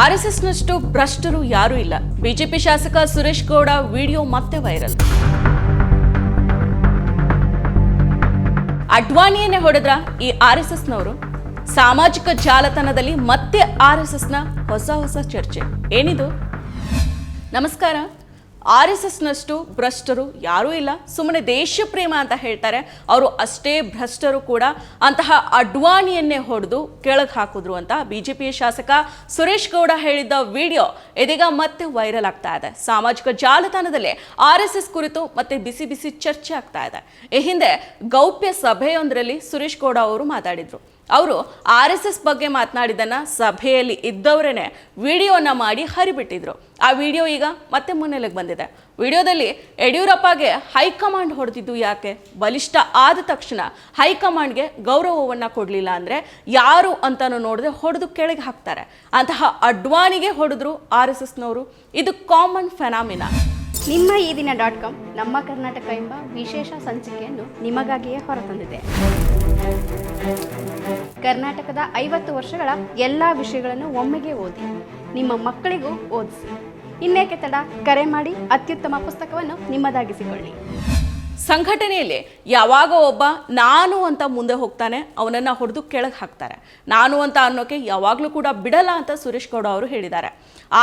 ಆರ್ಎಸ್ಎಸ್ನಷ್ಟು ಭ್ರಷ್ಟರು ಯಾರೂ ಇಲ್ಲ. ಬಿಜೆಪಿ ಶಾಸಕ ಸುರೇಶ್ ಗೌಡ ವಿಡಿಯೋ ಮತ್ತೆ ವೈರಲ್. ಅಡ್ವಾಣಿಯನ್ನೇ ಹೊಡೆದ್ರ ಈ ಆರ್ಎಸ್ಎಸ್ನವರು? ಸಾಮಾಜಿಕ ಜಾಲತಾಣದಲ್ಲಿ ಮತ್ತೆ ಆರ್ಎಸ್ಎಸ್ನ ಹೊಸ ಚರ್ಚೆ ಏನಿದು? ನಮಸ್ಕಾರ. ಆರ್ಎಸ್ಎಸ್ನಷ್ಟು ಭ್ರಷ್ಟರು ಯಾರೂ ಇಲ್ಲ, ಸುಮ್ಮನೆ ದೇಶ ಪ್ರೇಮ ಅಂತ ಹೇಳ್ತಾರೆ. ಅವರು ಅಷ್ಟೇ ಭ್ರಷ್ಟರು ಕೂಡ. ಅಂತಹ ಅಡ್ವಾಣಿಯನ್ನೇ ಹೊಡೆದು ಕೆಳಗೆ ಹಾಕಿದ್ರು ಅಂತ ಬಿಜೆಪಿಯ ಶಾಸಕ ಸುರೇಶ್ ಗೌಡ ಹೇಳಿದ್ದ ವಿಡಿಯೋ ಇದೀಗ ಮತ್ತೆ ವೈರಲ್ ಆಗ್ತಾ ಇದೆ. ಸಾಮಾಜಿಕ ಜಾಲತಾಣದಲ್ಲಿ ಆರ್ಎಸ್ಎಸ್ ಕುರಿತು ಮತ್ತೆ ಬಿಸಿ ಚರ್ಚೆ ಆಗ್ತಾ ಇದೆ. ಈ ಹಿಂದೆ ಗೌಪ್ಯ ಸಭೆಯೊಂದರಲ್ಲಿ ಸುರೇಶ್ ಗೌಡ ಅವರು ಮಾತಾಡಿದ್ರು. ಅವರು ಆರ್ಎಸ್ಎಸ್ ಬಗ್ಗೆ ಮಾತನಾಡಿದ್ದನ್ನ ಸಭೆಯಲ್ಲಿ ಇದ್ದವರೇನೆ ವಿಡಿಯೋನ ಮಾಡಿ ಹರಿಬಿಟ್ಟಿದ್ರು. ಆ ವಿಡಿಯೋ ಈಗ ಮತ್ತೆ ಮುನ್ನೆಲೆಗೆ ಬಂದಿದೆ. ವಿಡಿಯೋದಲ್ಲಿ ಯಡಿಯೂರಪ್ಪಗೆ ಹೈಕಮಾಂಡ್ ಹೊಡೆದಿದ್ದು ಯಾಕೆ? ಬಲಿಷ್ಠ ಆದ ತಕ್ಷಣ ಹೈಕಮಾಂಡ್ಗೆ ಗೌರವವನ್ನ ಕೊಡಲಿಲ್ಲ ಅಂದ್ರೆ ಯಾರು ಅಂತಾನು ನೋಡದೆ ಹೊಡೆದು ಕೆಳಗೆ ಹಾಕ್ತಾರೆ. ಅಂತಹ ಅಡ್ವಾಣಿಗೆ ಹೊಡೆದ್ರು ಆರ್ಎಸ್ಎಸ್ನವರು. ಇದು ಕಾಮನ್ ಫೆನಾಮಿನಾ. ನಿಮ್ಮ ಈ ದಿನ .com ನಮ್ಮ ಕರ್ನಾಟಕ ಎಂಬ ವಿಶೇಷ ಸಂಚಿಕೆಯನ್ನು ನಿಮಗಾಗಿಯೇ ಹೊರತಂದಿದೆ. ಕರ್ನಾಟಕದ 50 ವರ್ಷಗಳ ಎಲ್ಲ ವಿಷಯಗಳನ್ನು ಒಮ್ಮೆಗೆ ಓದಿ ನಿಮ್ಮ ಮಕ್ಕಳಿಗೂ ಓದಿಸಿ. ಇನ್ನೇಕೆ ತಡ, ಕರೆ ಮಾಡಿ ಅತ್ಯುತ್ತಮ ಪುಸ್ತಕವನ್ನು ನಿಮ್ಮದಾಗಿಸಿಕೊಳ್ಳಿ. ಸಂಘಟನೆಯಲ್ಲಿ ಯಾವಾಗ ಒಬ್ಬ ನಾನು ಅಂತ ಮುಂದೆ ಹೋಗ್ತಾನೆ, ಅವನನ್ನ ಹೊಡೆದು ಕೆಳಗೆ ಹಾಕ್ತಾರೆ. ನಾನು ಅಂತ ಅನ್ನೋಕೆ ಯಾವಾಗಲೂ ಕೂಡ ಬಿಡಲ್ಲ ಅಂತ ಸುರೇಶ್ ಗೌಡ ಅವರು ಹೇಳಿದ್ದಾರೆ.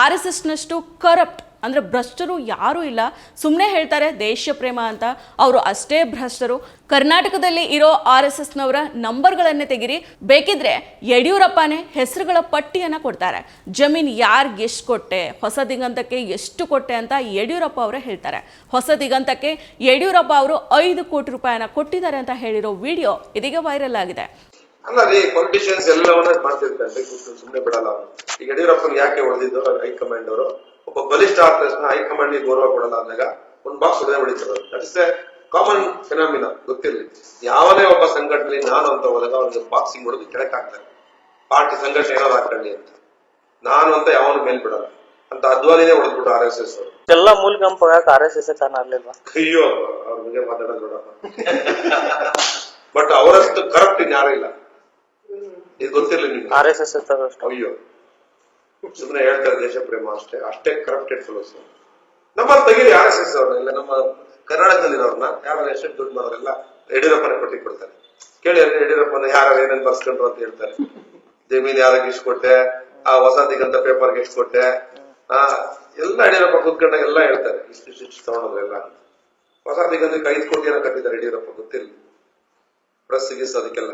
ಆರ್ಎಸ್ಎಸ್ನಷ್ಟು ಕರಪ್ಟ್ ಅಂದರೆ ಭ್ರಷ್ಟರು ಯಾರೂ ಇಲ್ಲ. ಸುಮ್ಮನೆ ಹೇಳ್ತಾರೆ ದೇಶ ಪ್ರೇಮ ಅಂತ. ಅವರು ಅಷ್ಟೇ ಭ್ರಷ್ಟರು. ಕರ್ನಾಟಕದಲ್ಲಿ ಇರೋ ಆರ್ಎಸ್ಎಸ್ನವರ ನಂಬರ್ಗಳನ್ನೇ ತೆಗಿರಿ, ಬೇಕಿದ್ರೆ ಯಡಿಯೂರಪ್ಪನೇ ಹೆಸರುಗಳ ಪಟ್ಟಿಯನ್ನು ಕೊಡ್ತಾರೆ. ಜಮೀನು ಯಾರಿಗೆ ಎಷ್ಟು ಕೊಟ್ಟೆ, ಹೊಸ ದಿಗಂತಕ್ಕೆ ಎಷ್ಟು ಕೊಟ್ಟೆ ಅಂತ ಯಡಿಯೂರಪ್ಪ ಅವರೇ ಹೇಳ್ತಾರೆ. ಹೊಸ ದಿಗಂತಕ್ಕೆ ಯಡಿಯೂರಪ್ಪ ಅವರು 5 ಕೋಟಿ ರೂಪಾಯಿನ ಕೊಟ್ಟಿದ್ದಾರೆ ಅಂತ ಹೇಳಿರೋ ವಿಡಿಯೋ ಇದೀಗ ವೈರಲ್ ಆಗಿದೆ. ಅಲ್ಲ ರೀ, ಪೊಲಿಟಿಷಿಯನ್ಸ್ ಎಲ್ಲವನ್ನ ಮಾಡ್ತಿರ್ತಾರೆ, ಸುಮ್ಮನೆ ಬಿಡಲ್ಲ. ಈಗ ಯಡಿಯೂರಪ್ಪನ ಯಾಕೆ ಹೊಡೆದಿದ್ದು ಹೈಕಮಾಂಡ್ ಅವರು? ಒಬ್ಬ ಬಲಿಷ್ಠ ಆದ ತಕ್ಷಣ ಹೈಕಮಾಂಡ್ ಗೌರವ ಕೊಡಲ್ಲ ಅಂದಾಗ ಒಂದು ಬಾಕ್ಸ್ ಹೊಡೆದೇ ಹೊಡಿತಾರೆ. That is A common phenomena. ಗೊತ್ತಿರಲಿ, ಯಾವನೇ ಒಬ್ಬ ಸಂಘಟನೆ ನಾನು ಅಂತ ಹೋದಾಗ ಅವ್ರಿಗೆ ಬಾಕ್ಸಿಂಗ್ ಹೊಡೆದು ಕೆಳಕ್ ಹಾಕ್ತಾರೆ. ಪಾರ್ಟಿ ಸಂಘಟನೆ ಏನಾದ್ರು ಹಾಕೊಳ್ಳಿ ಅಂತ. ನಾನು ಅಂತ ಯಾವನು ಮೇಲ್ ಬಿಡಲ್ಲ ಅಂತ ಅದ್ವಾನಿನೇ ಹೊಡೆದ್ಬಿಟ್ಟು RSS ಅವರು ಎಲ್ಲ ಮೂಲಗಂಪ RSS ಕಾರಣ ಆಗ್ಲಿಲ್ವಾ? ಅಯ್ಯೋ, ಅವ್ರ ಬಗ್ಗೆ ಮಾತಾಡೋದು ಬೇಡಪ್ಪ. ಬಟ್ ಅವರಷ್ಟು ಕರಪ್ಟ್ ಇನ್ಯಾರೂ ಇಲ್ಲ. ಇದು ಗೊತ್ತಿರಲಿ ನಿಮ್ಗೆ. RSS ಅಯ್ಯೋ, ಸುಮ್ಮನೆ ಹೇಳ್ತಾರೆ ದೇಶ ಪ್ರೇಮ ಅಷ್ಟೇ ಕರಪ್ಟೆಡ್ ಫೆಲೋಸ್. ನಮ್ಮಲ್ಲಿ ತೆಗೀರಿ RSS ಅವ್ರನ್ನ, ನಮ್ಮ ಕರ್ನಾಟಕದಲ್ಲಿರೋರ್ನ ಯಾರು ಎಷ್ಟು ದುಡ್ಡು ಮಾಡೋರೆಲ್ಲ ಯಡಿಯೂರಪ್ಪನ ಕೊಡ್ತಾರೆ. ಕೇಳಿ ಯಡಿಯೂರಪ್ಪನ ಯಾರು ಏನೇನ್ ಬರ್ಸ್ಕೊಂಡ್ರು ಅಂತ ಹೇಳ್ತಾರೆ. ಜಮೀನ್ ಯಾರಿಗೆ ಇಷ್ಟು ಕೊಟ್ಟೆ, ಆ ಹೊಸ ದಿಗಂತ ಪೇಪರ್ಗೆ ಎಷ್ಟು ಕೊಟ್ಟೆ, ಎಲ್ಲ ಯಡಿಯೂರಪ್ಪ ಕೂತ್ಕೊಂಡಾಗ ಎಲ್ಲ ಹೇಳ್ತಾರೆ ಇಷ್ಟು ತಗೊಂಡ್ರೆ ಎಲ್ಲ. ಹೊಸ ದಿಗಂತಕ್ಕೆ 5 ಕೋಟಿ ಏನೋ ಕಟ್ಟಿದ್ದಾರೆ ಯಡಿಯೂರಪ್ಪ, ಗೊತ್ತಿರಲಿ. ಪ್ರೆಸ್ ಗಿಸ್ ಅದಕ್ಕೆಲ್ಲ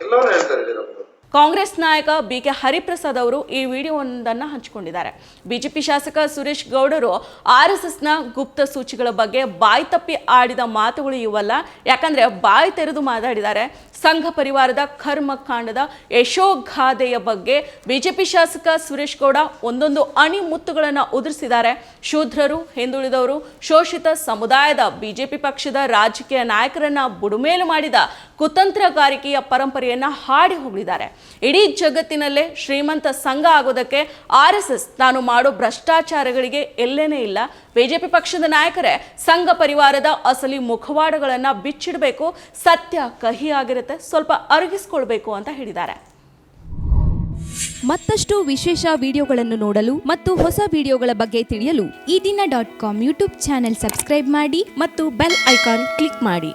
ಎಲ್ಲವೂ ಹೇಳ್ತಾರೆ ಯಡಿಯೂರಪ್ಪ. ಕಾಂಗ್ರೆಸ್ ನಾಯಕ BK ಹರಿಪ್ರಸಾದ್ ಅವರು ಈ ವಿಡಿಯೋವೊಂದನ್ನು ಹಂಚಿಕೊಂಡಿದ್ದಾರೆ. ಬಿಜೆಪಿ ಶಾಸಕ ಸುರೇಶ್ ಗೌಡರು ಆರ್ಎಸ್ಎಸ್ನ ಗುಪ್ತ ಸೂಚಿಗಳ ಬಗ್ಗೆ ಬಾಯಿ ತಪ್ಪಿ ಆಡಿದ ಮಾತುಗಳು ಇವಲ್ಲ. ಯಾಕಂದ್ರೆ ಬಾಯಿ ತೆರೆದು ಮಾತಾಡಿದ್ದಾರೆ. ಸಂಘ ಪರಿವಾರದ ಕರ್ಮಕಾಂಡದ ಯಶೋಗಾಥೆಯ ಬಗ್ಗೆ ಬಿಜೆಪಿ ಶಾಸಕ ಸುರೇಶ್ ಗೌಡ ಒಂದೊಂದು ಅಣಿ ಮುತ್ತುಗಳನ್ನು ಉದುರಿಸಿದ್ದಾರೆ. ಶೂದ್ರರು, ಹಿಂದುಳಿದವರು, ಶೋಷಿತ ಸಮುದಾಯದ ಬಿಜೆಪಿ ಪಕ್ಷದ ರಾಜಕೀಯ ನಾಯಕರನ್ನ ಬುಡುಮೇಲು ಮಾಡಿದ ಕುತಂತ್ರಗಾರಿಕೆಯ ಪರಂಪರೆಯನ್ನ ಹಾಡಿ ಹೋಗಲಿದ್ದಾರೆ. ಇಡೀ ಜಗತ್ತಿನಲ್ಲೇ ಶ್ರೀಮಂತ ಸಂಘ ಆಗೋದಕ್ಕೆ RSS ತಾನು ಮಾಡೋ ಭ್ರಷ್ಟಾಚಾರಗಳಿಗೆ ಎಲ್ಲೇನೇ ಇಲ್ಲ. ಬಿಜೆಪಿ ಪಕ್ಷದ ನಾಯಕರೇ ಸಂಘ ಪರಿವಾರದ ಅಸಲಿ ಮುಖವಾಡಗಳನ್ನ ಬಿಚ್ಚಿಡಬೇಕು. ಸತ್ಯ ಕಹಿ ಆಗಿರುತ್ತೆ, ಸ್ವಲ್ಪ ಅರಗಿಸ್ಕೊಳ್ಬೇಕು ಅಂತ ಹೇಳಿದ್ದಾರೆ. ಮತ್ತಷ್ಟು ವಿಶೇಷ ವಿಡಿಯೋಗಳನ್ನು ನೋಡಲು ಮತ್ತು ಹೊಸ ವಿಡಿಯೋಗಳ ಬಗ್ಗೆ ತಿಳಿಯಲು ಈ ದಿನ .com ಯೂಟ್ಯೂಬ್ ಚಾನೆಲ್ ಸಬ್ಸ್ಕ್ರೈಬ್ ಮಾಡಿ ಮತ್ತು ಬೆಲ್ ಐಕಾನ್ ಕ್ಲಿಕ್ ಮಾಡಿ.